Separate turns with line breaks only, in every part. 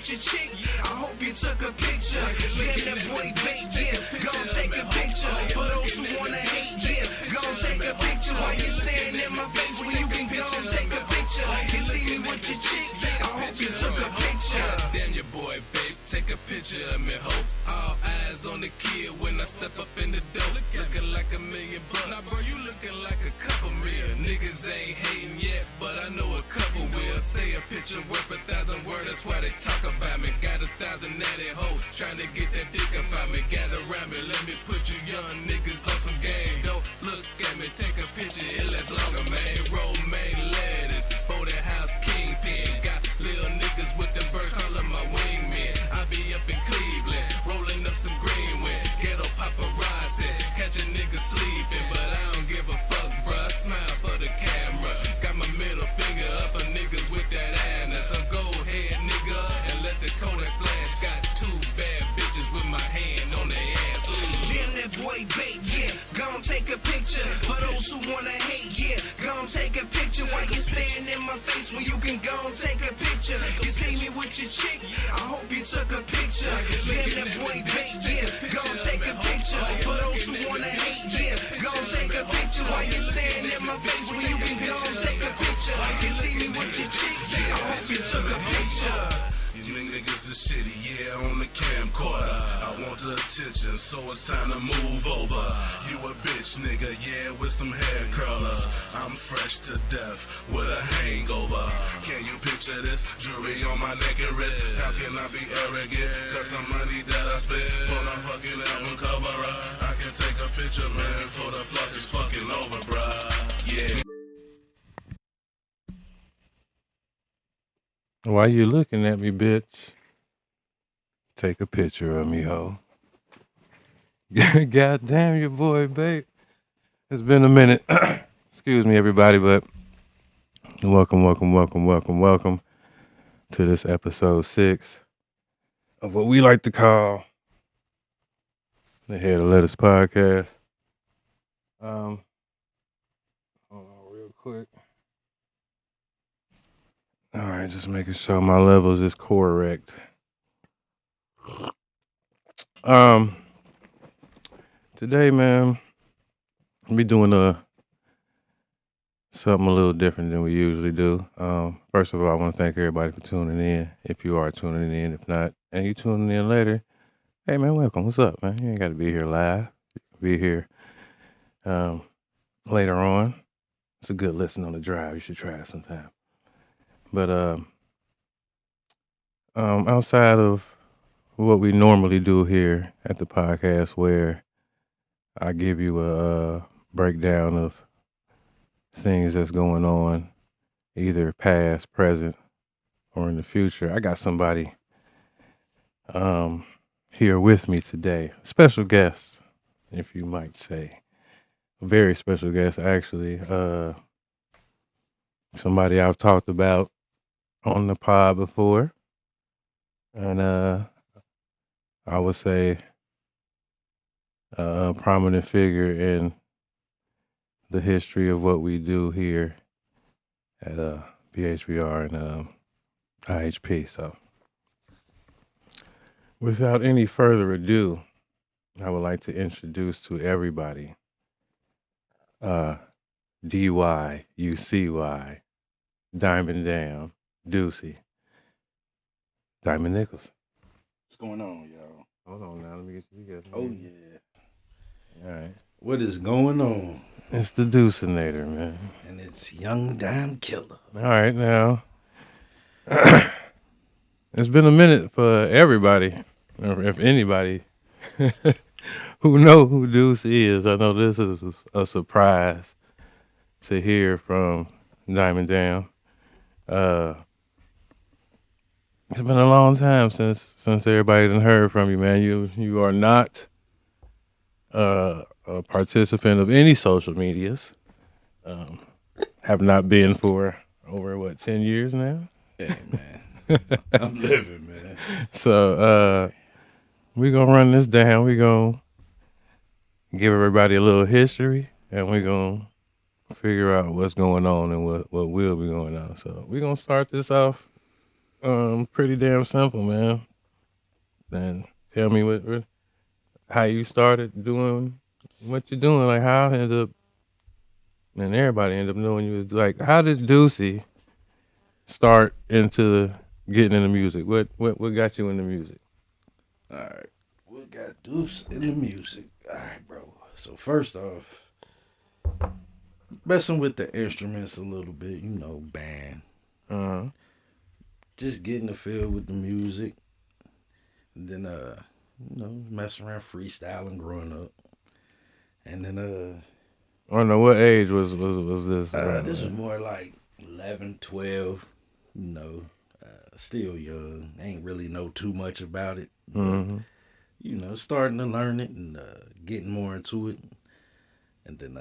with your chick. I hope you took a picture. Damn, that boy bait, yeah. Go take a picture. For those who wanna hate, yeah. Go take a picture. While you staring in my face when you can go take a picture. You see me with your chick. I hope you took a picture.
Damn your boy, babe. Take a picture of me, ho. All eyes on the kid when I step up in the door. Looking like $1 million. Now, bro, you looking like a couple real. Niggas ain't hating yet, but I know a couple will. Say a picture worth 1,000 words, that's why they talk about me. Got 1,000 natty hoes, trying to get that dick about me. Gather around me, let me put you young niggas on some game. Don't look at me, take a picture, it lasts longer, man. Romaine lettuce, Bowden House Kingpin. Got little niggas with them birds, calling my wingmen. I be up in Cleveland, rolling up some green wind. Ghetto paparazzi, catch a nigga sleeping, but I don't give a fuck, bruh. Smile for the camera. Got my middle finger up for niggas with that ass. So go ahead, nigga, and let the Kodak flash. Got 2 bad bitches with my hand on their ass.
Damn, that boy bait, yeah. Gon' take a picture. For those who wanna hate, yeah. Gon' take a picture. While you staring in my face when you can gon' take a picture. You see me with your chick. I hope you took a picture. Damn, that boy bait, yeah. Gon' take a picture. For those who wanna hate, yeah. Gon' take a picture. While you staring in my face when you can gon' take a picture. You see me with your chick. I hope you took a picture.
You niggas is shitty, yeah, on the camcorder. I want the attention, so it's time to move over. You a bitch, nigga, yeah, with some hair curlers. I'm fresh to death with a hangover. Can you picture this? Jewelry on my neck and wrist. How can I be arrogant? Cause the money that I spent for my fucking album cover up. I can take a picture, man, for the fuck is fucking over, bruh. Yeah.
Why you looking at me, bitch? Take a picture of me, ho. God damn your boy, babe. It's been a minute. Excuse me, everybody, but welcome to this episode 6 of what we like to call the Head of Lettuce podcast. Hold on real quick. All right, just making sure my levels is correct. Today, man, I'll be doing something a little different than we usually do. First of all, I want to thank everybody for tuning in. If you are tuning in, if not, and you tuning in later, hey man, welcome. What's up, man? You ain't got to be here live. You can be here later on. It's a good listen on the drive. You should try it sometime. But outside of what we normally do here at the podcast, where I give you a breakdown of things that's going on, either past, present, or in the future, I got somebody here with me today. Special guest, if you might say. A very special guest, actually. Somebody I've talked about on the pod before, and I would say a prominent figure in the history of what we do here at BHBR and IHP. So without any further ado, I would like to introduce to everybody DYUCY, Diamond Down, DYUCY, Diamond Nichols.
What's going on, y'all?
Hold on now, let me get you together.
Oh, yeah.
All right.
What is going on?
It's the Deucinator, man.
And it's Young Dime Killer.
All right, now. It's been a minute for everybody, or if anybody who know who DYUCY is. I know this is a surprise to hear from Diamond Down. It's been a long time since everybody done heard from you, man. You are not a participant of any social medias. Have not been for over 10 years now.
Hey, man. I'm living, man.
So we're gonna run this down. We're gonna give everybody a little history, and we're gonna figure out what's going on and what will be going on. So we're gonna start this off Pretty damn simple, man. And tell me how you started doing what you're doing, like how I ended up, and everybody ended up knowing you was like, how did DYUCY start into getting into music? What got you into music?
All right. We got Deuce in the music. All right, bro. So first off, messing with the instruments a little bit, band.
Uh-huh.
Just getting the feel with the music. And then messing around freestyling growing up. And then
I don't know what age was this.
this was more like 11, 12, still young. Ain't really know too much about it.
Mm-hmm.
But, starting to learn it and getting more into it. And then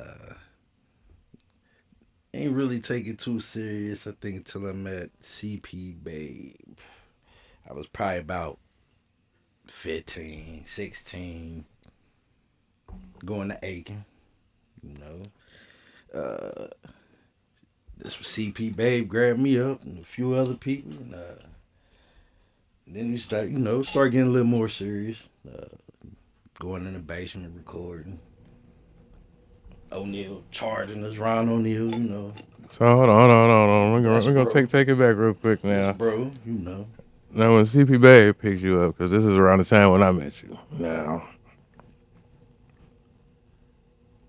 ain't really take it too serious, I think, until I met CP Babe. I was probably about 15, 16, going to Aiken, This was CP Babe grabbed me up and a few other people. And then we start getting a little more serious. Going in the basement recording. O'Neal charging us, Ron O'Neal,
So hold on. We're gonna take it back real quick now.
That's bro,
Now when CP Babe picked you up, because this is around the time when I met you. Now,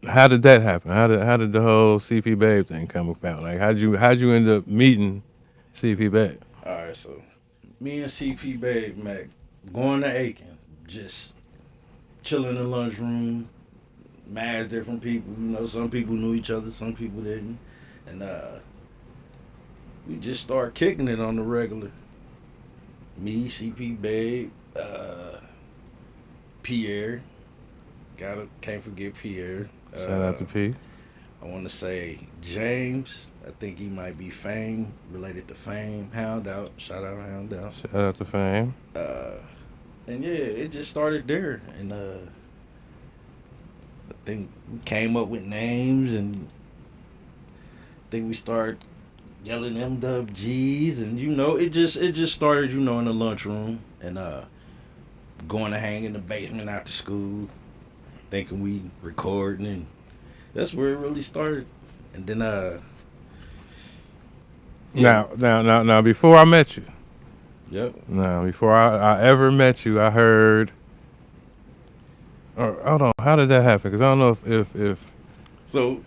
how did that happen? How did the whole CP Babe thing come about? Like how'd you end up meeting CP Babe?
All right, so me and CP Babe met going to Aiken, just chilling in the lunchroom, mad different people. Some people knew each other, some people didn't. And we just started kicking it on the regular. Me, CP Babe, Pierre. Can't forget Pierre.
Shout out to P.
I want to say James. I think he might be Fame, related to Fame. Hound Out. Shout out Hound Out.
Shout out to Fame.
And yeah, it just started there. And I think we came up with names, and I think we started yelling MWGs, and it just started, in the lunchroom, and going to hang in the basement after school, thinking we recording, and that's where it really started. And then yeah.
Now before I met you.
Yep.
Now before I ever met you, I heard. Or hold on, how did that happen? Because I don't know if
So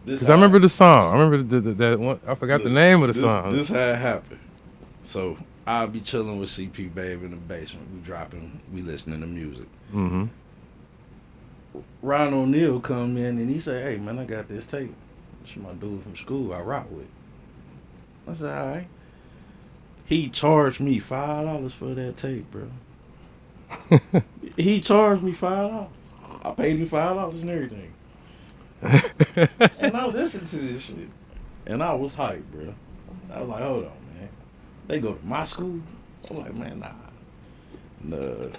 this.
Because I remember the song. I remember that one. I forgot the name of the song.
This how it happened. So I'll be chilling with CP Babe in the basement. We listening to music.
Mm-hmm.
Ron O'Neal come in and he say, "Hey man, I got this tape. It's my dude from school I rock with." I said, "All right." He charged me $5 for that tape, bro. He charged me $5. I paid him $5 and everything. And I listened to this shit. And I was hyped, bro. I was like, hold on, man. They go to my school? I'm like, man, nah. No.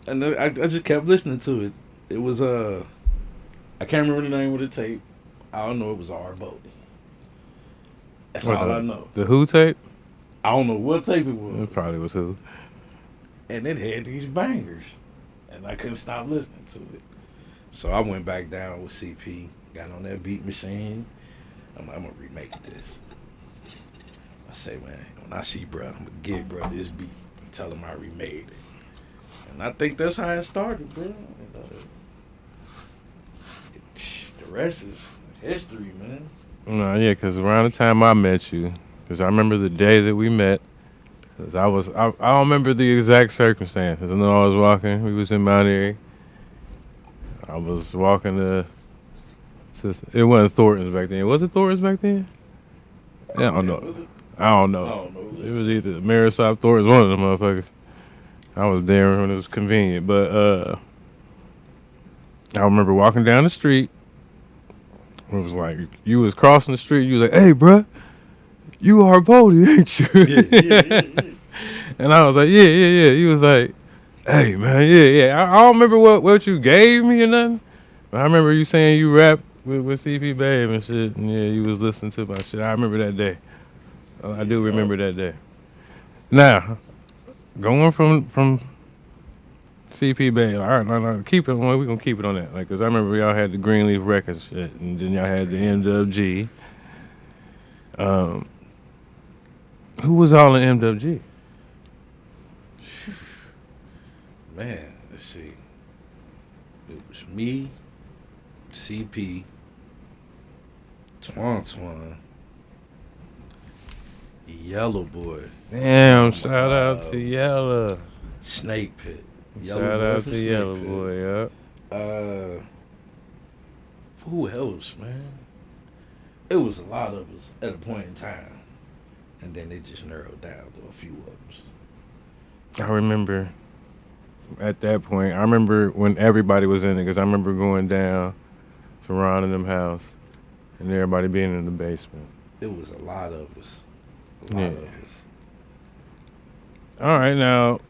And then I just kept listening to it. It was, I can't remember the name of the tape. I don't know, it was R. Bodie. That's all I know.
The Who tape?
I don't know what tape it was.
It probably was Who.
And it had these bangers. And I couldn't stop listening to it. So I went back down with CP, got on that beat machine. I'm like, I'm going to remake this. I say, man, when I see bro, I'm going to give bro this beat and tell him I remade it. And I think that's how it started, bro. And, the rest is history, man.
No, yeah, because around the time I met you, because I remember the day that we met, because I don't remember the exact circumstances. I know I was walking, we was in Mount Airy. I was walking to it wasn't Thornton's back then. Was it Thornton's back then? Yeah, I don't know.
Was it?
I don't know.
I don't know.
It was either Marisop, Thornton's, one of them motherfuckers. I was there when it was convenient, but I remember walking down the street. It was like, you was crossing the street, you was like, hey, bruh, you are Bodie, ain't you?
Yeah.
And I was like, yeah. He was like, hey, man, yeah. I don't remember what you gave me or nothing. But I remember you saying you rap with CP Babe and shit. And yeah, you was listening to my shit. I remember that day. I do remember that day. Now, going from CP Bay, all right, no, keep it. Well, we gonna keep it on that, like, cause I remember y'all had the Greenleaf Records shit, and then y'all had the MWG. Who was all in MWG?
Man, let's see. It was me, CP, Twan, Yellow Boy.
Damn, shout out to Yellow.
Snake Pit.
Shout
Boy
out
from
to
Snake
Yellow
Pit.
Boy, yeah.
Who else, man? It was a lot of us at a point in time. And then it just narrowed down to a few of us.
I remember at that point, I remember when everybody was in it, because I remember going down to Ron and them house and everybody being in the basement.
It was a lot of us. A lot of us.
All right, now,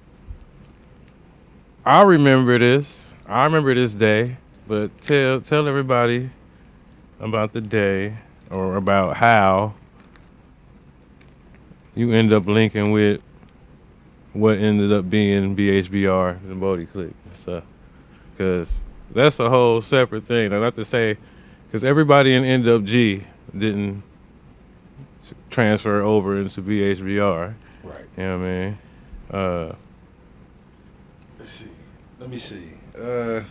I remember this. I remember this day, but tell everybody about the day or about how you end up linking with what ended up being BHBR, the Bodie Clique and stuff. Because that's a whole separate thing. Now, not to say, because everybody in NWG didn't transfer over into BHBR.
Right.
You know what I mean?
Let's see. Let me see. You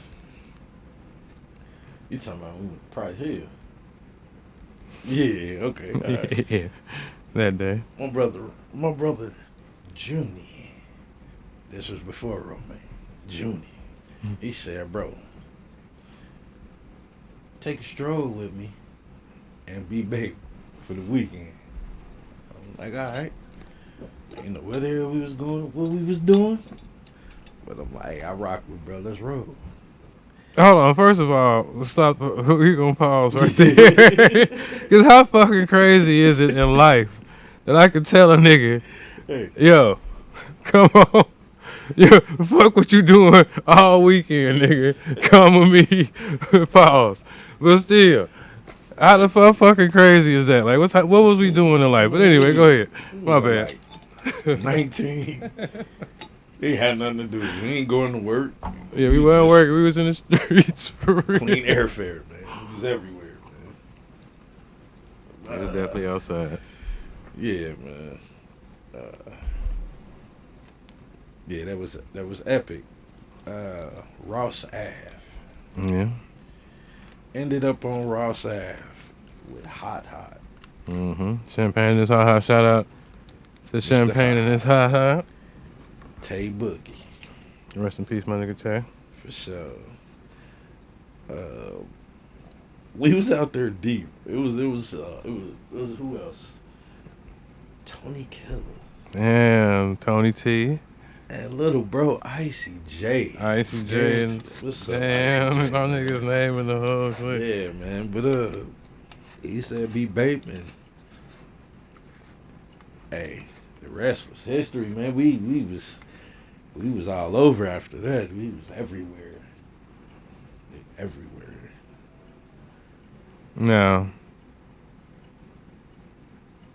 talking about when Price Hill? Yeah, okay. All right.
Yeah, that day.
My brother, Junie. This was before Romaine. Junie. He said, bro, take a stroll with me and be baked for the weekend. I'm like, all right. You know where the hell we was going, what we was doing. But I'm like, hey, I rock with bro, let's roll.
Hold on. First of all, stop. We gonna pause right there. Cause how fucking crazy is it in life that I could tell a nigga,
Hey.
yo, come on, yo, fuck what you doing all weekend, nigga. Come with me. Pause. But still, how the fucking crazy is that? Like, what was we doing in life? But anyway, go ahead. My bad.
Like 19. He had nothing to do. We ain't going to work.
Yeah, we weren't working. We was in the streets for real.
Clean airfare, man. It was everywhere, man.
It was definitely outside.
Yeah, man. Yeah, that was epic. Ross Ave.
Yeah.
Ended up on Ross Ave with Hot.
Mm-hmm. Champagne is hot. Shout out to Champagne and it's hot.
Tay Boogie.
Rest in peace, my nigga Tay.
For sure. We was out there deep. It was who else? Tony Killer.
Damn, Tony T.
And little bro, Icy J.
Icy J. And
What's up,
damn,
Icy J,
my
man?
nigga's name in the whole clip.
Yeah, man. But he said be Bateman. Hey, the rest was history, man. We was all over after that. We was everywhere. Everywhere.
No.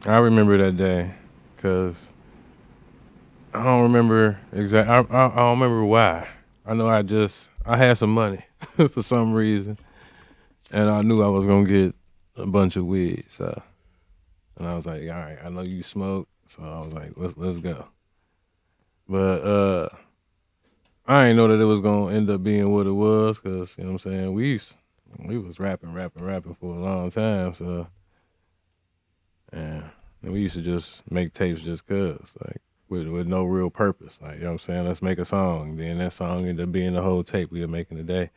I remember that day, cause I don't remember exactly. I don't remember why. I know I had some money for some reason, and I knew I was gonna get a bunch of weed. So, and I was like, all right, I know you smoke, so I was like, let's go. But I didn't know that it was gonna end up being what it was, cause you know what I'm saying. We was rapping for a long time, so yeah. And we used to just make tapes just cause, like, with no real purpose. Like, you know what I'm saying? Let's make a song. Then that song ended up being the whole tape we were making today.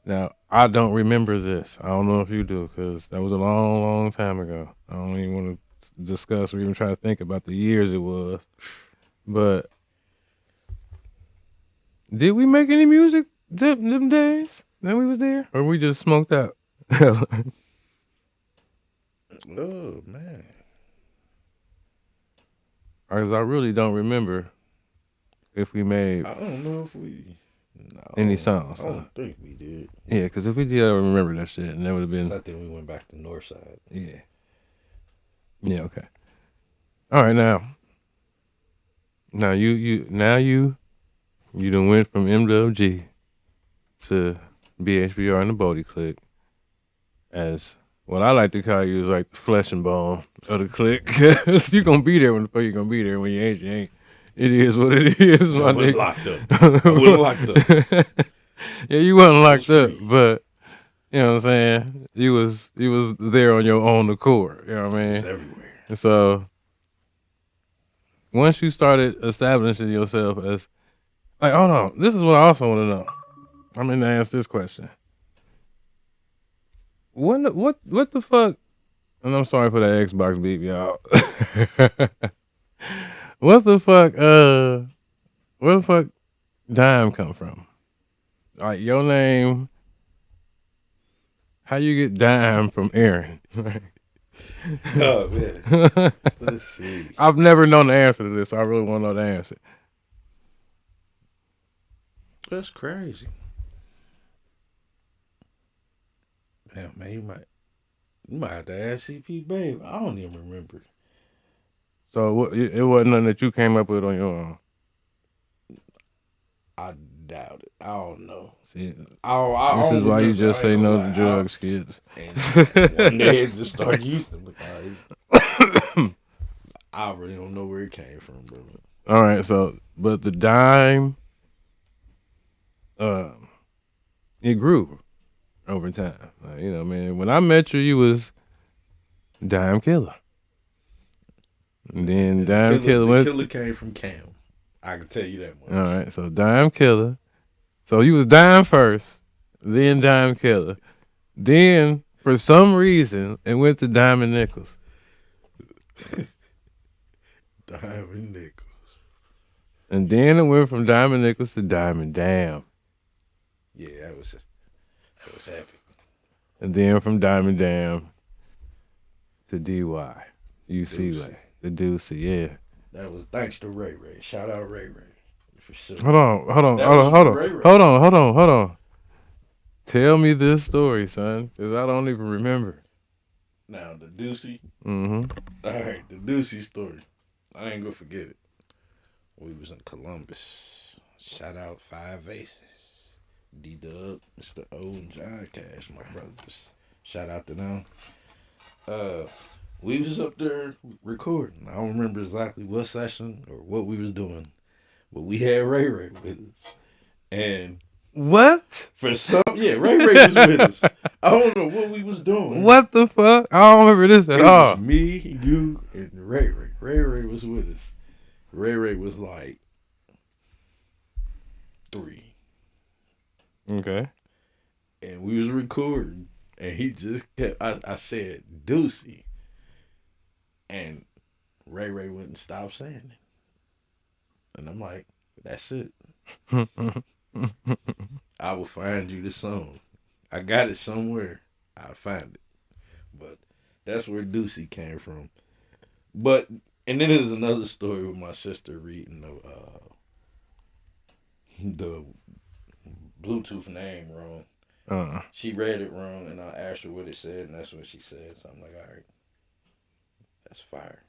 Now, I don't remember this. I don't know if you do, because that was a long, long time ago. I don't even want to discuss or even try to think about the years it was. But did we make any music them days that we was there? Or we just smoked out?
Oh, man.
Because I really don't remember if we made
I don't know if we... No,
any songs.
I don't think we did.
Yeah, because if we did, I would remember that shit, and that would have been...
I think we went back to Northside.
Yeah. Yeah, okay. All right, now, Now you done went from MWG to BHBR and the Bodie Click as what I like to call you is like the flesh and bone of the clique. You gonna be there when the fuck you gonna be there. When you ain't, you ain't. It is what it is, my
I wasn't
nigga.
locked up. I wasn't locked up.
Yeah, you wasn't locked up,
free.
but you know what I'm saying? You was there on your own accord. You know what I
It
mean?
was everywhere.
And so once you started establishing yourself as like, hold on, this is what I also want to know. I'm gonna ask this question. What the fuck? And I'm sorry for that Xbox beep, y'all. What the fuck? Where the fuck Dyme come from? Like your name. How you get Dyme from Erin?
Oh man. Let's see.
I've never known the answer to this, so I really want to know the answer.
That's crazy. Damn, man, you might have to ask CP Babe. I don't even remember.
So it wasn't nothing that you came up with on your own.
I doubt it. I don't know.
See,
I
this
don't
is why you
remember.
just
I
say
ain't
no
gonna
to
lie.
drugs, kids.
And one day it just started using them. Like, all right. I really don't know where it came from, bro.
All right, so but the Dyme, it grew over time. Like, you know, man, when I met you, you was Dyme Killer. And then Dyme Killer
The
went.
killer came from Cam. I can tell you that much.
All right, so Dyme Killer. So you was Dyme first, then Dyme Killer. Then, for some reason, it went to Diamond Nichols.
Diamond Nichols.
And then it went from Diamond Nichols to Diamond Dam.
Yeah, that was epic.
And then from Diamond Dam to DYUCY,
DYUCY.
the DYUCY, yeah.
That was thanks to Ray Ray. Shout out Ray Ray. For sure.
Hold on.
Ray Ray.
Hold on. Tell me this story, son, because I don't even remember.
Now, the DYUCY.
Mm-hmm.
All right, the DYUCY story. I ain't gonna forget it. We was in Columbus. Shout out 5 Aces. D-Dub, Mr. O, and John Cash, my brothers. Shout out to them. We was up there recording. I don't remember exactly what session or what we was doing, but we had Ray Ray with us. And
What?
for some, Ray Ray was with us. I don't know what we was doing.
What the fuck? I don't remember this at
It
all.
was me, you, and Ray Ray. Ray Ray was with us. Ray Ray was like 3.
Okay.
And we was recording, and he just kept, I said, DYUCY. And Ray Ray wouldn't stop saying it. And I'm like, that's it. I will find you the song. I got it somewhere. I'll find it. But that's where DYUCY came from. But, and then there's another story with my sister reading the Bluetooth name wrong. She read it wrong, and I asked her what it said, and that's what she said. So I'm like, all right, that's fire.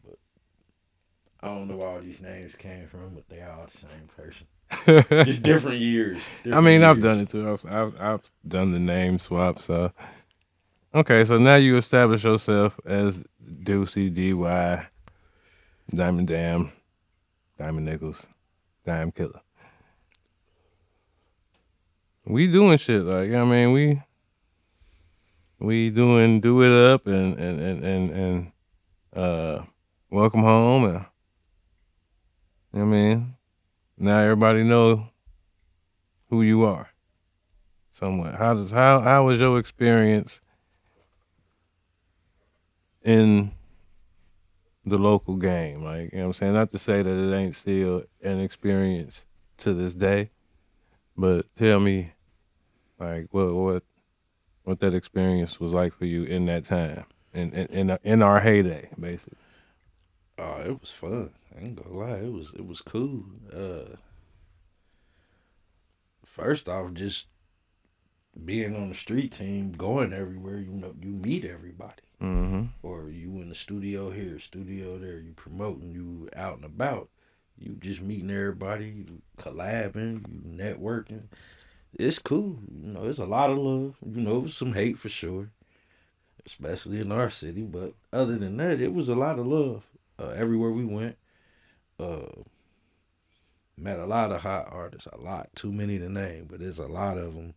But I don't know where all these names came from, but they all the same person. Just different years.
I've done it too. I've done the name swap. So okay, so now you establish yourself as DYUCY, DY, Diamond Dam, Diamond Nichols, Dime Killer. We doing shit like we doing Do It Up and Welcome Home and you know what I mean? Now everybody know who you are. Somewhat. How was your experience in the local game? Like, you know what I'm saying? Not to say that it ain't still an experience to this day, but tell me like what that experience was like for you in that time. In our heyday, basically.
It was fun. I ain't gonna lie, it was cool. First off, just being on the street team, going everywhere, you meet everybody.
Mm-hmm.
or you in the studio here, studio there, you promoting, you out and about, you just meeting everybody, you collabing, you networking. It's cool. It's a lot of love. Some hate for sure, especially in our city. But other than that, it was a lot of love everywhere we went. Uh, Met a lot of hot artists. A lot, too many to name, but there's a lot of them.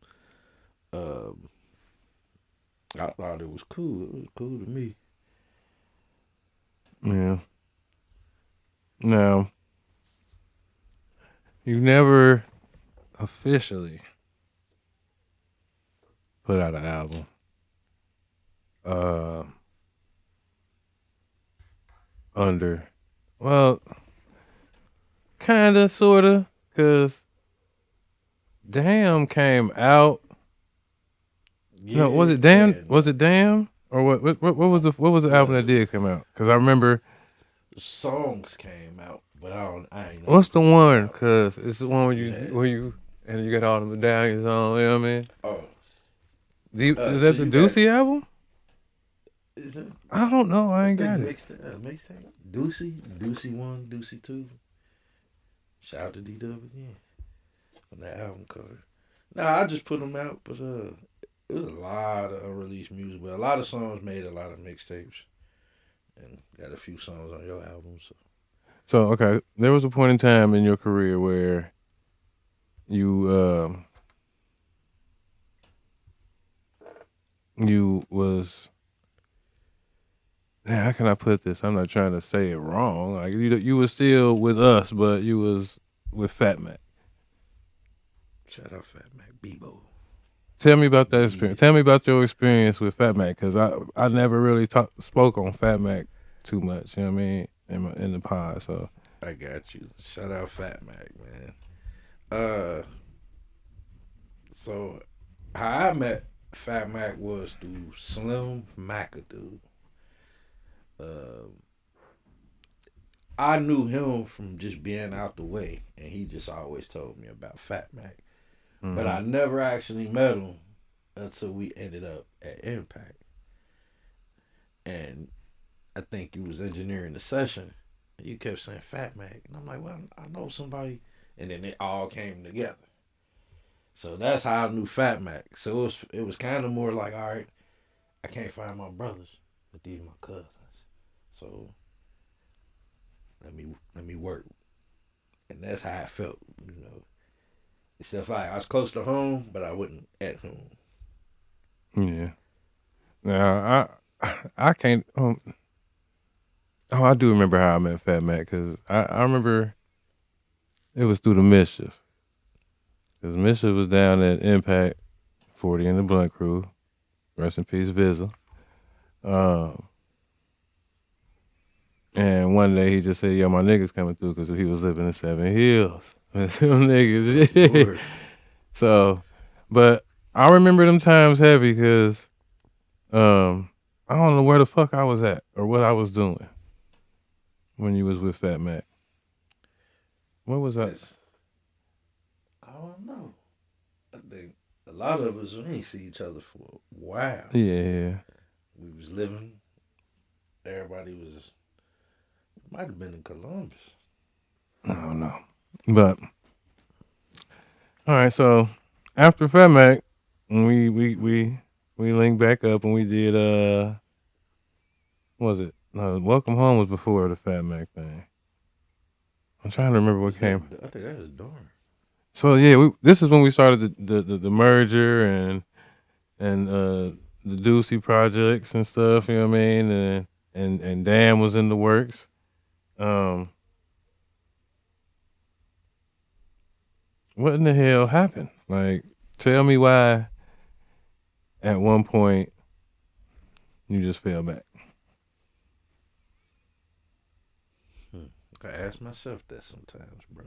I thought it was cool. It was cool to me.
Yeah. Now, you never officially put out an album. Under, well, kinda, sorta, cause Damn came out. No, was it Damn?
Yeah,
Was it Damn? Or what was the album that did come out? Cause I remember.
Songs came out, but I ain't know.
What's the one? Cause it's the one where you and you got all the medallions on. You know what I mean?
Oh,
Is that the DYUCY album?
is it?
I don't know. I ain't got it.
Mixtape. DYUCY 1, DYUCY 2. Shout out to D-Dub again on that album cover. Nah, I just put them out, but it was a lot of unreleased music, but a lot of songs made a lot of mixtapes, and got a few songs on your album.
So okay, there was a point in time in your career where you was. How can I put this? I'm not trying to say it wrong. Like you was still with us, but you was with Fat Mac.
Shout out Fat Mac, Bebo.
Tell me about that experience. Tell me about your experience with Fat Mac, because I never really spoke on Fat Mac too much. You know what I mean? In the pod, so
I got you. Shout out Fat Mac, man. So how I met Fat Mac was through Slim McAdoo. I knew him from just being out the way, and he just always told me about Fat Mac. Mm-hmm. But I never actually met him until we ended up at Impact. And I think you was engineering the session, and you kept saying Fat Mac. And I'm like, well, I know somebody. And then it all came together. So that's how I knew Fat Mac. So it was kind of more like, all right, I can't find my brothers, but these are my cousins. So let me work. And that's how I felt, Except I was close to home, but I wasn't at home.
Yeah. Now I can't. I do remember how I met Fat Mac, because I remember it was through the Mischief. Because Mischief was down at Impact, 40 and the Blunt Crew. Rest in peace, Vizza. And one day he just said, yo, my niggas coming through, because he was living in Seven Hills. Them niggas, yeah. So, but I remember them times heavy, because I don't know where the fuck I was at or what I was doing when you was with Fat Mac. What was I?
I don't know. I think a lot of us, we ain't see each other for a while.
Yeah.
We was living. Everybody might have been in Columbus.
I don't know. But, all right, so after Fat Mac, we linked back up and we did, what was it? No, Welcome Home was before the Fat Mac thing. I'm trying to remember what came.
I think that was Dyme.
So yeah, this is when we started the merger and the DYUCY projects and stuff. You know what I mean? And Damn was in the works. What in the hell happened? Like, tell me why at one point you just fell back.
I ask myself that sometimes, bro.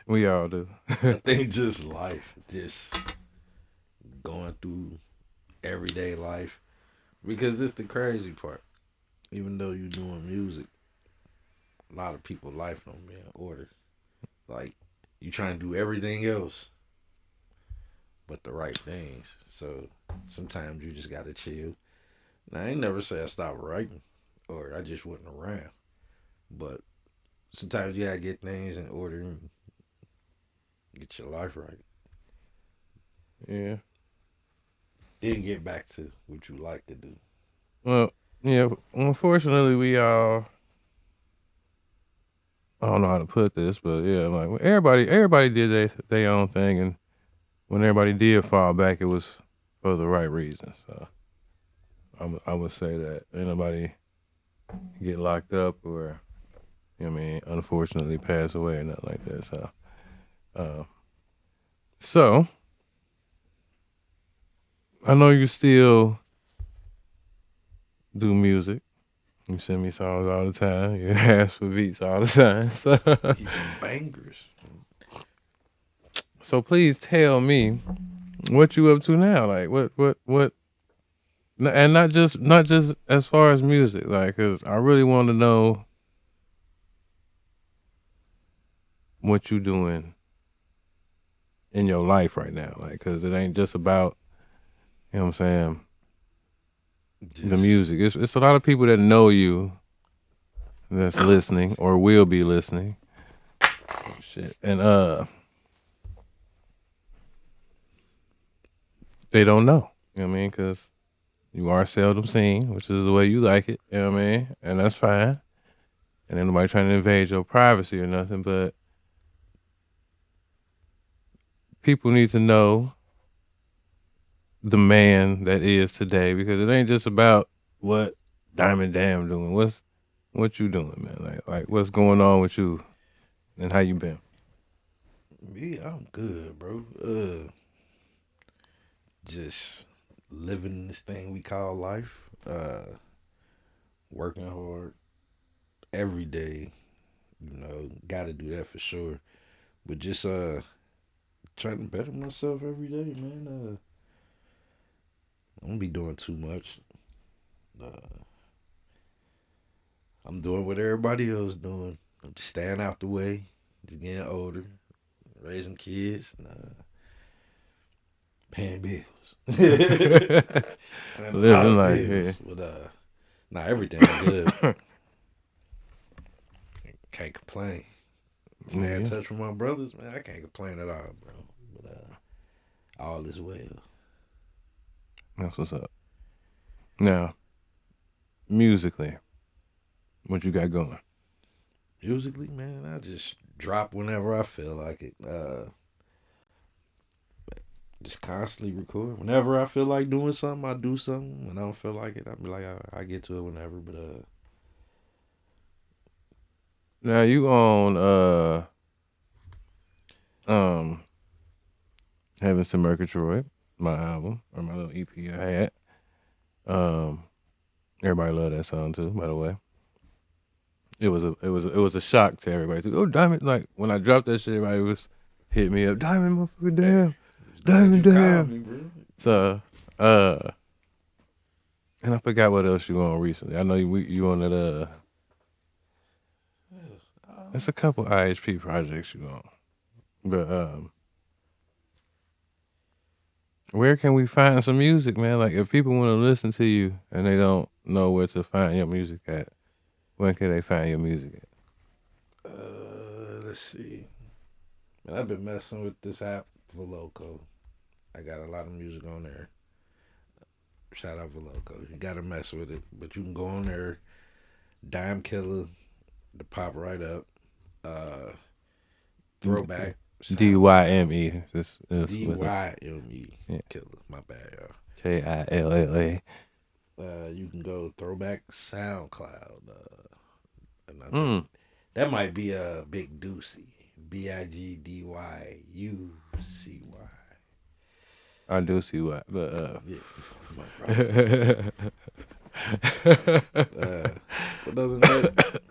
We all do.
I think just life, just going through everyday life. Because this the crazy part. Even though you're doing music, a lot of people life don't be in order. Like, you trying to do everything else, but the right things. So sometimes you just gotta chill. Now I ain't never say I stopped writing or I just wasn't around. But sometimes you gotta get things in order and get your life right.
Yeah.
Then get back to what you like to do.
Well, yeah. Unfortunately, we all. I don't know how to put this, but yeah, like everybody did their own thing, and when everybody did fall back, it was for the right reasons. So I would say that ain't nobody get locked up or, you know what I mean, unfortunately pass away or nothing like that. So I know you still do music. You send me songs all the time. You ask for beats all the time. So,
Even bangers.
so please tell me what you up to now. Like what? And not just as far as music, like, cause I really want to know what you doing in your life right now, like, cause it ain't just about, you know what I'm saying, the music. It's a lot of people that know you that's listening or will be listening. Oh, shit, and they don't know. You know what I mean? Cause you are seldom seen, which is the way you like it. You know what I mean? And that's fine. And ain't nobody trying to invade your privacy or nothing, but people need to know the man that is today, because it ain't just about what Diamond Dam doing. What you doing, man? Like what's going on with you and how you been?
Me, I'm good, bro. Just living this thing we call life. Working hard every day. You know, gotta do that for sure. But just trying to better myself every day, man. I don't be doing too much. Uh, I'm doing what everybody else doing. I'm just staying out the way, just getting older, raising kids, and, paying bills. And a lot
Living
of
life,
bills.
yeah.
But nah, everything good. Can't complain. Stay in
Yeah.
touch with my brothers, man. I can't complain at all, bro. But all is well.
That's what's up. Now, musically, what you got going?
Musically, man, I just drop whenever I feel like it. Just constantly record. Whenever I feel like doing something, I do something. When I don't feel like it, I be like, I get to it whenever. But
Now you on um Heaven to Murgatroyd, my album or my little EP I had. Everybody love that song too, by the way. It was a shock to everybody too. Oh, Diamond! Like when I dropped that shit, everybody was hit me up. Diamond, motherfucker, damn, Diamond,
glad you
damn.
called me, bro.
So, and I forgot what else you on recently. I know you on that. It's a couple IHP projects you on, but where can we find some music, man? Like if people want to listen to you and they don't know where to find your music at, when can they find your music at?
Let's see. Man, I've been messing with this app, Veloco. I got a lot of music on there. Shout out Veloco. You gotta mess with it, but you can go on there. Dime Killer, to pop right up. Throwback.
DYME.
DYME.
Yeah.
Killer. My bad, y'all.
KILLA.
You can go Throwback SoundCloud. And I think that might be a Big DYUCY. BIGDYUCY.
I do see what, but
Yeah, my brother. But other than that,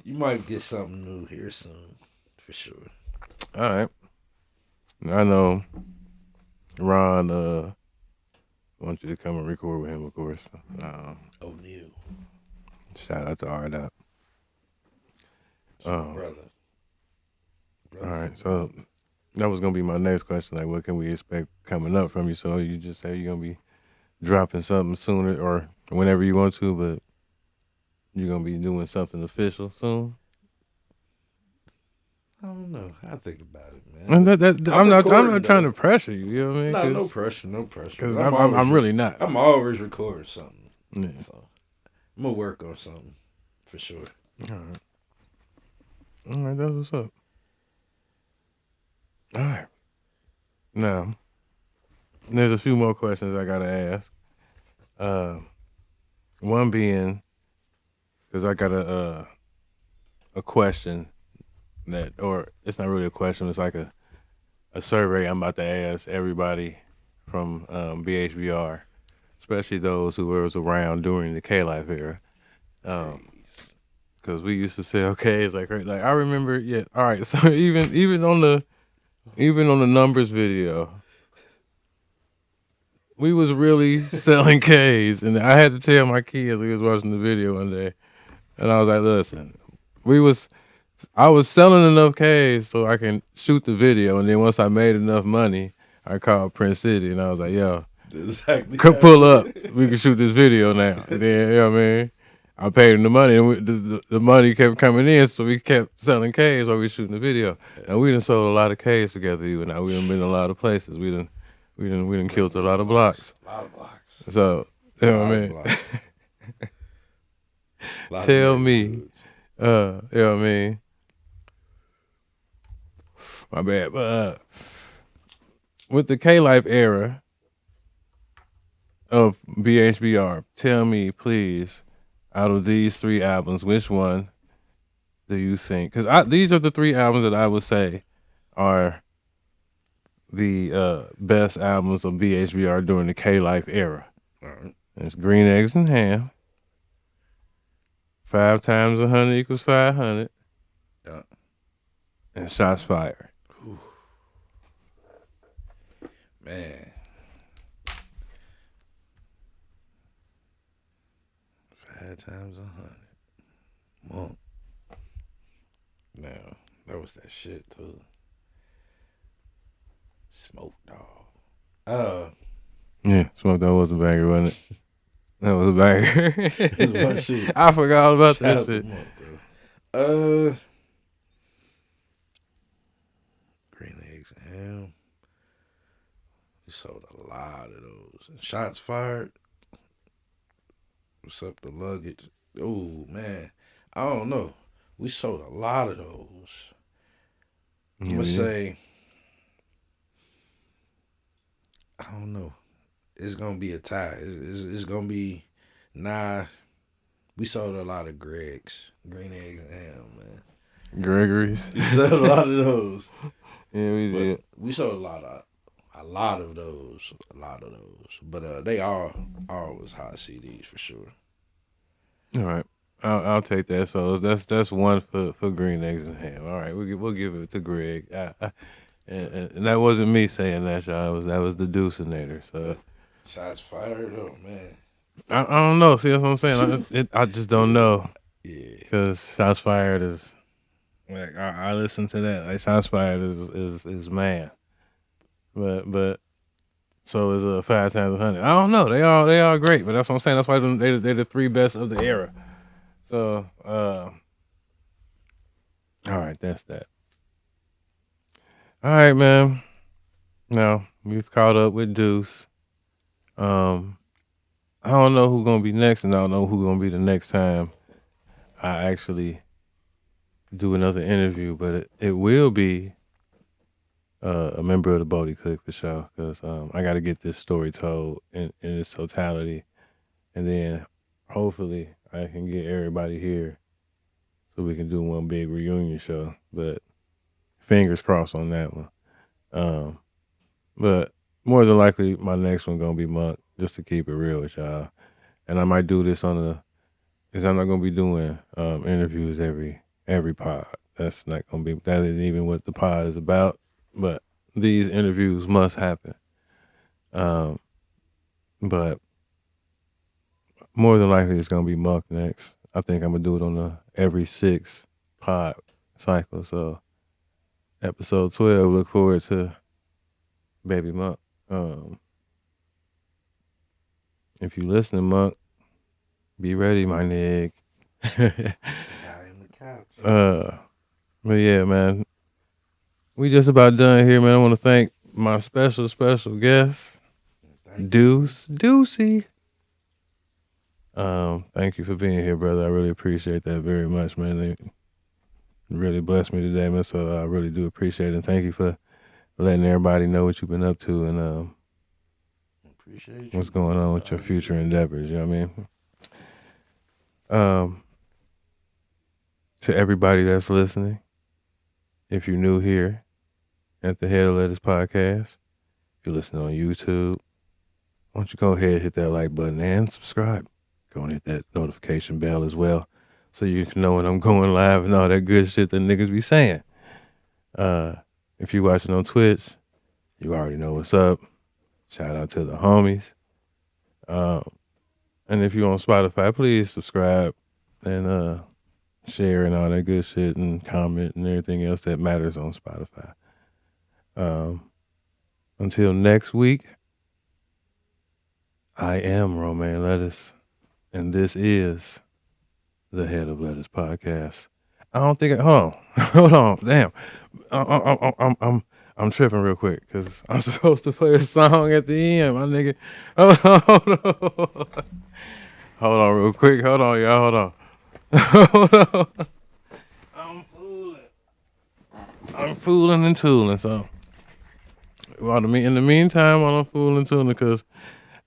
you might get something new here soon, for sure.
all right. I know Ron wants you to come and record with him, of course.
O'Neal.
Shout out to R Dot.
Brother.
All right, so That was gonna be my next question. Like, what can we expect coming up from you? So you just say you're gonna be dropping something sooner or whenever you want to, but you're gonna be doing something official soon.
I don't know. I think about it, man.
And I'm not
recording,
trying
though.
to pressure you. You know what I mean?
No, no
'Cause-
pressure, no pressure.
Because
But
I'm really not.
I'm always recording something.
Yeah.
So I'm gonna work on something for sure.
All right. All right, that's what's up. All right. Now, there's a few more questions I gotta ask. One being, because I got a question that, or it's not really a question. It's like a survey I'm about to ask everybody from BHBR, especially those who was around during the K-Life era. Because we used to sell K's like I remember. Yeah. All right. So even on the numbers video, we was really selling K's, and I had to tell my kids we was watching the video one day, and I was like, listen, I was selling enough K's so I can shoot the video, and then once I made enough money, I called Prince City, and I was like, yo,
Exactly.
come pull up, we can shoot this video now. And then, you know what I mean? I paid him the money, and the money kept coming in, so we kept selling K's while we were shooting the video. And we done sold a lot of K's together. You and I, we done been in a lot of places. We done killed a lot of blocks.
A lot of blocks.
So, you know what I mean? Tell me, you know what I mean? My bad. But with the K-Life era of BHBR, tell me, please, out of these 3 albums, which one do you think? Because these are the 3 albums that I would say are the best albums of BHBR during the K-Life era.
All right.
It's Green Eggs and Ham. 5 times 100 equals 500.
Yeah.
And Shots Fired.
Whew. Man. 5 times 100. Monk. Now, that was that shit too. Smoke Dog.
Yeah, Smoke Dog was a banger, wasn't it? That was a banger.
That's my shit.
I forgot all about
Shout
that
out to
shit.
Monk, bro. Green Eggs and Ham. We sold a lot of those. And Shots Fired. What's up, the luggage? Oh, man. I don't know. We sold a lot of those. I'm going to say, I don't know. It's going to be a tie. It's going to be, we sold a lot of Greg's. Green Eggs and Ham, man.
Gregory's.
We sold a lot of those.
Yeah, we did.
But we sold a lot of those. But they all was hot CDs for sure.
All right, I'll take that. So that's one for Green Eggs and Ham. All right, we'll give it to Greg. And that wasn't me saying that, y'all. That was the DYUCY. So
Shots Fired, oh man.
I don't know. See, that's what I'm saying. I just don't know.
Yeah.
Because Shots Fired is like I listen to that. Like Shots Fired is man. But so is a 5 times 100. I don't know. They all great. But that's what I'm saying. That's why they're the 3 best of the era. So all right, that's that. All right, man. Now we've caught up with Deuce. I don't know who's gonna be next, and I don't know who's gonna be the next time I actually do another interview, but it will be a member of the Bodie Cook for sure, because I got to get this story told in its totality, and then hopefully I can get everybody here so we can do one big reunion show. But fingers crossed on that one. But more than likely, my next one gonna be Monk, just to keep it real with y'all. And I might do this because I'm not gonna be doing interviews every pod. That's not gonna be. That isn't even what the pod is about. But these interviews must happen. But more than likely, it's gonna be Monk next. I think I'm gonna do it on a every 6 pod cycle. So episode 12. Look forward to Baby Monk. If you listening, Monk, be ready, my nigga. But yeah, man, we just about done here, man. I want to thank my special guest, DYUCY. Thank you for being here, brother. I really appreciate that very much, man. It really blessed me today, man. So I really do appreciate it. And thank you for letting everybody know what you've been up to and
Appreciate
what's going on with your future endeavors. You know what I mean? To everybody that's listening, if you're new here at the Head of Lettuce Podcast, if you're listening on YouTube, why don't you go ahead and hit that like button and subscribe. Go and hit that notification bell as well so you can know when I'm going live and all that good shit that niggas be saying. If you're watching on Twitch, you already know what's up. Shout out to the homies. And if you're on Spotify, please subscribe and share and all that good shit and comment and everything else that matters on Spotify. Until next week, I am Romaine Lettuce, and this is the Head of Lettuce Podcast. I don't think hold on, damn. I'm tripping real quick because I'm supposed to play a song at the end, my nigga. Hold on real quick. Hold on, y'all. Hold on. I'm fooling and tooling. So, in the meantime, while I'm fooling and tooling, because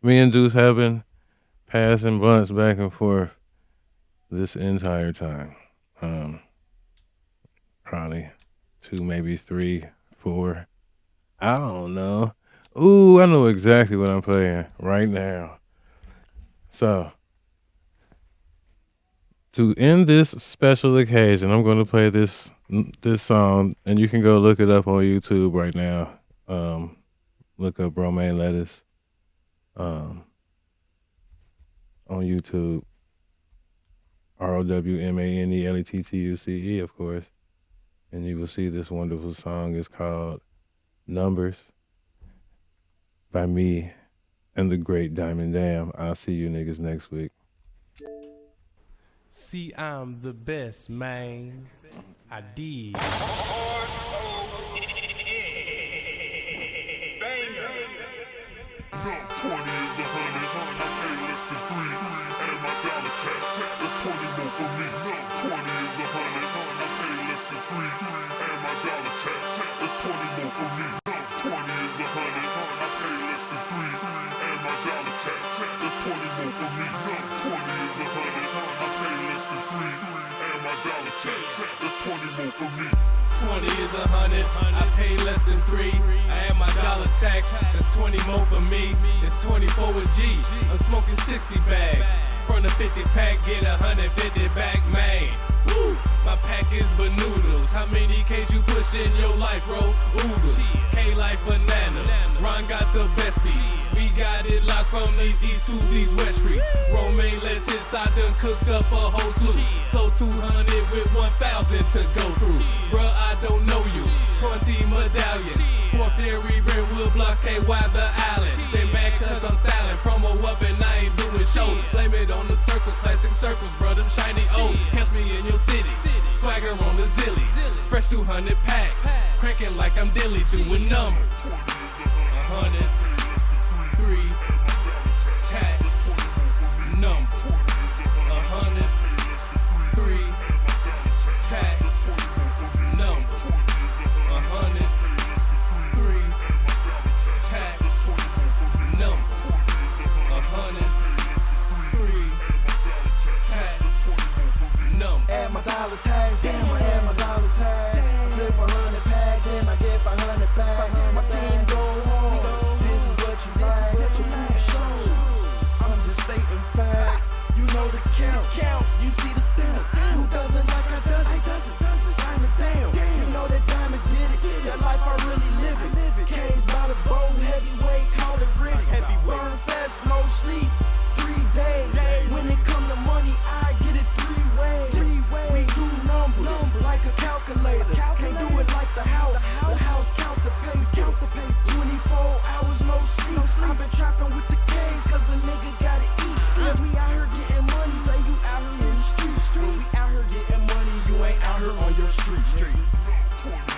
me and Deuce have been passing blunts back and forth this entire time. Probably 2, maybe 3, 4. I don't know. Ooh, I know exactly what I'm playing right now. So, to end this special occasion, I'm going to play this song, and you can go look it up on YouTube right now. Look up Romaine Lettuce on YouTube. ROWMANELETTUCE, of course. And you will see this wonderful song. It's called Numbers by me and the great Dyme. I'll see you niggas next week.
See, I'm the best, man. I did.
Jump 20 is 100, I pay less than 3, and my dollar tax, that's 20 more for me. Jump 20 is 100, I pay less than 3, and my dollar tax, that's 20 more for me. Jump 20 is 100, I pay less than 3, and my dollar tax, that's 20 more for me. Jump 20 is 100, I pay less than 3, and my dollar tax, that's 20 more for me.
20 is 100, I pay less than 3. I add my dollar tax, that's 20 more for me. It's 24 with G. I'm smoking 60 bags. From the 50 pack, get 150 back, man. Woo! My pack is banoodles. How many K's you pushed in your life, bro? Oodles. K-Life bananas. Ron got the best beats. We got it locked from these east to these west streets. Romaine Lettuce, I done cooked up a whole slew. So 200 with 1,000 to go through. Bruh, I don't know you. 20 medallions. 4th Dairy, Brentwood Blocks, KY the Island. They mad cause I'm silent. Promo up and I ain't doing shows. Blame it on the circles, plastic circles, bro, them shiny O's. Catch me in your city. Swagger on the zilly. Fresh 200 pack. Cranking like I'm dilly doing numbers. 100. 3 tax numbers 103 tax numbers 103 tax numbers 103 tax numbers.
Add my dollar tags, damn, I add my dollar tags. Flip 100 pack, then I get 500 back. My team go hard. This is what you like. I'm just stating facts. You know the count. You see the stamp. Who doesn't like I does it? Dyme down. You know that Diamond did it. That life I really live it. K's by the bow, heavyweight, call it ready. Burn fast, no sleep. 3 days. When it come to money, I get it 3 ways. We do numbers.
street.